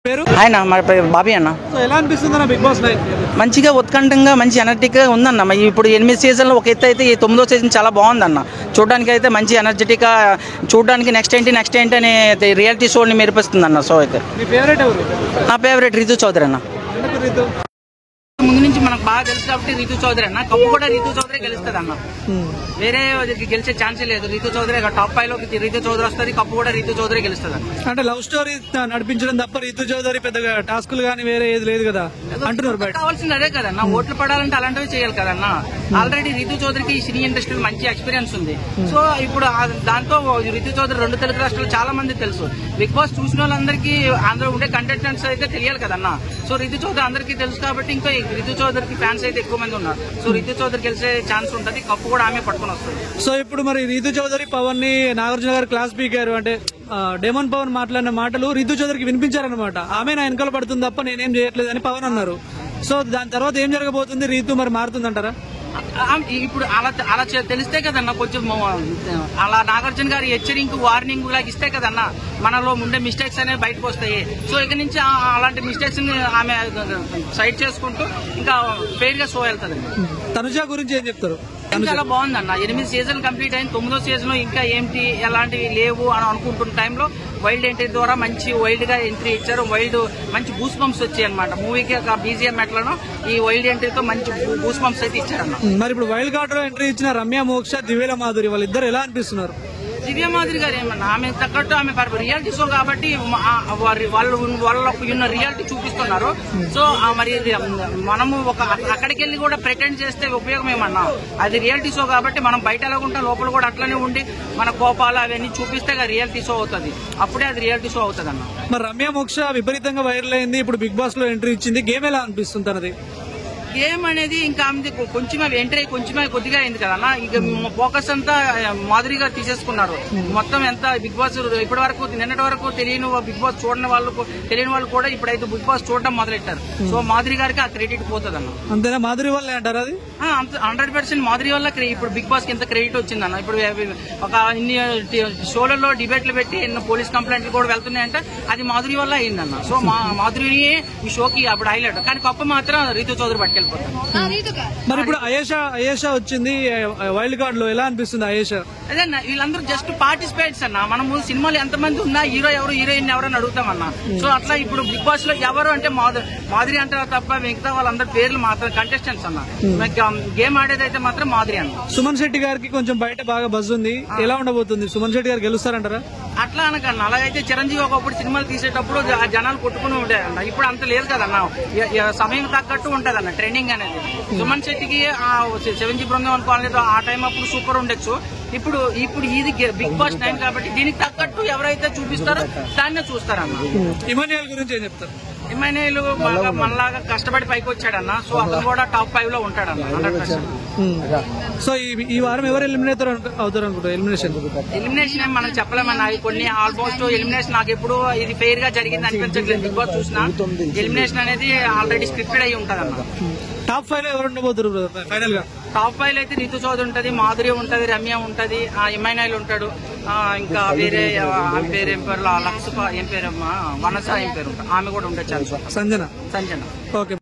పేరు ఆయన మా బాబీ అన్న. సో ఎలా అనిపిస్తుంది అన్న బిగ్ బాస్ 9? మంచిగా ఉత్కంఠంగా మంచి ఎనర్జెటిక్గా ఉందన్న. ఇప్పుడు 8 సీజన్లు ఒక ఎత్తు అయితే ఈ 9వ సీజన్ చాలా బాగుందన్న. చూడడానికి అయితే మంచి ఎనర్జెటిక్గా చూడడానికి నెక్స్ట్ ఏంటి అనే రియాలిటీ షోని మెరిపిస్తుందన్న. సో అయితే మీ ఫేవరెట్ ఎవరు? నా ఫేవరెట్ రితు చౌదరి అన్న. ఎందుకు రితు? ముందు నుంచి మనకు బాగా తెలుసు కాబట్టి రితు చౌదరి అన్న. కప్పు కూడా రితు చౌదరి గెలుస్తుంది అన్న. వేరే గెలిచే ఛాన్సే లేదు. రితు చౌదరి టాప్ 5 లోకి రితు చౌదరి వస్తుంది. కప్పు కూడా రితు చౌదరి గెలుస్తుంది అన్న. అంటే లవ్ స్టోరీ నడిపించడం తప్ప రితు చౌదరి పెద్దగా టాస్కులు కానీ వేరే ఏది లేదు కదా అంటున్నారు బయట. కావాల్సింది అదే కదన్నా, ఓట్లు పడాలంటే అలాంటివి చేయాలి కదన్నా. ఆల్రెడీ రితు చౌదరికి ఈ సినీ ఇండస్ట్రీలో మంచి ఎక్స్పీరియన్స్ ఉంది. సో ఇప్పుడు దాంతో రితు చౌదరి 2 తెలుగు రాష్ట్రాలు చాలా మంది తెలుసు. బిగ్ బాస్ చూసిన వాళ్ళందరికీ అందులో ఉండే కంటెస్టెంట్స్ అయితే తెలియాలి కదన్నా. సో రితు చౌదరి అందరికీ తెలుసు కాబట్టి ఇంకా రితు చౌదరికి ఫ్యాన్స్ అయితే ఎక్కువ మంది ఉన్నారు. సో రితు చౌదరి గెలిచే ఛాన్స్ ఉంటుంది. కప్పు కూడా ఆమె పట్టుకొని వస్తుంది. సో ఇప్పుడు మరి రితు చౌదరి పవన్ ని నాగార్జున గారు క్లాస్ పీకారు. అంటే డెమన్ పవన్ మాట్లాడిన మాటలు రితు చౌదరికి వినిపించారనమాట. ఆమె నా వెనకాల పడుతుంది తప్ప నేనేం చేయట్లేదు అని పవన్ అన్నారు. సో దాని తర్వాత ఏం జరగబోతుంది? రితు మరి మారుతుందంటారా? ఇప్పుడు అలా తెలిస్తే కదన్నా కొంచెం అలా నాగార్జున గారి హెచ్చరింగ్ వార్నింగ్ లాగా ఇస్తే కదన్నా మనలో ఉండే మిస్టేక్స్ అనేవి బయటకు వస్తాయి. సో ఇక నుంచి అలాంటి మిస్టేక్స్ ని ఆమె సైడ్ చేసుకుంటూ ఇంకా ఫెయిర్ గా షో వెళ్తుంది. తనుజ గురించి ఏం చెప్తారు? చాలా బాగుందన్న. 8 సీజన్ కంప్లీట్ అయిన 9వ సీజన్ ఇంకా ఏంటి ఎలాంటివి లేవు అని అనుకుంటున్న టైంలో వైల్డ్ ఎంట్రీ ద్వారా మంచి వైల్డ్ గా ఎంట్రీ ఇచ్చారు. వైల్డ్ మంచి బూస్ బంప్స్ వచ్చాయి అనమాట. మూవీకి బీజిఎం ఎట్లను ఈ వైల్డ్ ఎంట్రీతో మంచి బూస్ బంప్స్ అయితే ఇచ్చారన్న. మరి ఇప్పుడు వైల్డ్ కార్డ్ లో ఎంట్రీ ఇచ్చిన రమ్య మోక్ష, దివ్యల మాధురి వాళ్ళిద్దరు ఎలా అనిపిస్తున్నారు? దివ్య మాధురి గారు ఏమన్నా ఆమె తగ్గట్టు ఆమె రియాలిటీ షో కాబట్టి వాళ్ళకు ఉన్న రియాలిటీ చూపిస్తున్నారు. సో మరి మనము అక్కడికి వెళ్ళి కూడా ప్రిటెండ్ చేస్తే ఉపయోగం ఏమన్నా? అది రియాలిటీ షో కాబట్టి మనం బయట ఎలా ఉంటాం లోపల కూడా అట్లనే ఉండి మన కోపాలు అవన్నీ చూపిస్తే రియాలిటీ షో అవుతుంది. అప్పుడే అది రియాలిటీ షో అవుతుంది అన్న. మరి రమ్య మోక్ష విపరీతంగా వైరల్ అయింది. ఇప్పుడు బిగ్ బాస్ లో ఎంట్రీ ఇచ్చింది. గేమ్ ఎలా అనిపిస్తుంది తనది? గేమ్ అనేది ఇంకా కొంచెం ఎంట్రీ కొంచెమే కొద్దిగా అయింది కదన్నా. ఇక ఫోకస్ అంతా మాధురి గారు తీసేసుకున్నారు. మొత్తం ఎంత బిగ్ బాస్ ఇప్పటి వరకు నిన్నటి వరకు తెలియని బిగ్ బాస్ తెలియని వాళ్ళు కూడా ఇప్పుడైతే బిగ్ బాస్ చూడడం మొదలెట్టారు. సో మాధురి గారికి ఆ క్రెడిట్ పోతుంది అన్న. అంతేనా? మాధురి వల్ల అంటారు అది 100% మాధురి వల్ల ఇప్పుడు బిగ్ బాస్ కి ఎంత క్రెడిట్ వచ్చిందన్న. ఇప్పుడు ఒక ఇన్ని షోలలో డిబేట్లు పెట్టి ఎన్నో పోలీస్ కంప్లైంట్లు కూడా వెళ్తున్నాయంటే అది మాధురి వల్ల అయిందన్న. సో మాధురి ఈ షోకి అప్పుడు హైలైట్. కానీ కప్ప మాత్రం రితు చౌదరి పట్టుకెళ్ళిపోతారు. మరి ఇప్పుడు అయేషా వచ్చింది వైల్డ్ కార్డ్ లో. ఎలా అనిపిస్తుంది అయేషా? అదే వీళ్ళందరూ జస్ట్ పార్టిసిపేట్స్ అన్న. మనము సినిమాలు ఎంతమంది ఉన్నా హీరో ఎవరు హీరోయిన్ ఎవరని అడుగుతామన్నా. సో అట్లా ఇప్పుడు బిగ్ బాస్ లో ఎవరు అంటే మాధురి అంటారు తప్ప మిగతా వాళ్ళందరి పేర్లు మాత్రం కంటెస్టెంట్స్ అన్న. గేమ్ ఆడేది అయితే మాత్రం మాధురి అన్న. సుమన్ శెట్టి గారికి కొంచెం బయట బాగా బజ్ ఉంది. ఎలా ఉండబోతుంది? సుమన్ శెట్టి గారు గెలుస్తారంటారా? అట్లా అనకన్నా. అలాగైతే చిరంజీవి ఒకప్పుడు సినిమాలు తీసేటప్పుడు జనాలు కొట్టుకుని ఉండేదన్న. ఇప్పుడు అంత లేదు కదన్నా. సమయం తగ్గట్టు ఉంటదన్న ట్రెండింగ్ అనేది. సుమన్ శెట్టికి 7G బృందం అనుకోలేదు ఆ టైం అప్పుడు సూపర్ ఉండొచ్చు. ఇప్పుడు ఇది బిగ్ బాస్ 9 కాబట్టి దీనికి తగ్గట్టు ఎవరైతే చూపిస్తారో దాన్నే చూస్తారన్న. ఇమాన్యుయల్ గురించి ఏం చెప్తారు? ఇమాన్యుయల్ బాగా మనలాగా కష్టపడి పైకి వచ్చాడన్న. సో అతను కూడా టాప్ 5 లో ఉంటాడన్న 100%. సో ఈ వారం ఎవరు ఎలిమినేట్ అవుతారు అనుకుంటారు? ఎలిమినేషన్ ఏం మనం చెప్పలేమన్నా. కొన్ని ఆల్మోస్ట్ ఎలిమినేషన్ నాకు ఎప్పుడు ఇది ఫెయిర్ గా జరిగింది అనిపించట్లేదు. బిగ్ బాస్ చూసినా ఎలిమినేషన్ అనేది ఆల్రెడీ స్క్రిప్టెడ్ అయి ఉంటది అన్న. టాప్ 5 లో ఎవరు ఉండబోతారు ఫైనల్ గా? టాప్ 5 అయితే రితు చౌదరి ఉంటది, మాధురి ఉంటది, రమ్య ఉంటది, ఇమాన్యుయల్ ఉంటాడు. ఇంకా వేరే ఆమె పేరు ఏం పేరు లక్ష్మ ఏం పేరమ్మా వనస ఏం పేరు ఆమె కూడా ఉండే ఛాన్స్. సంజన. ఓకే.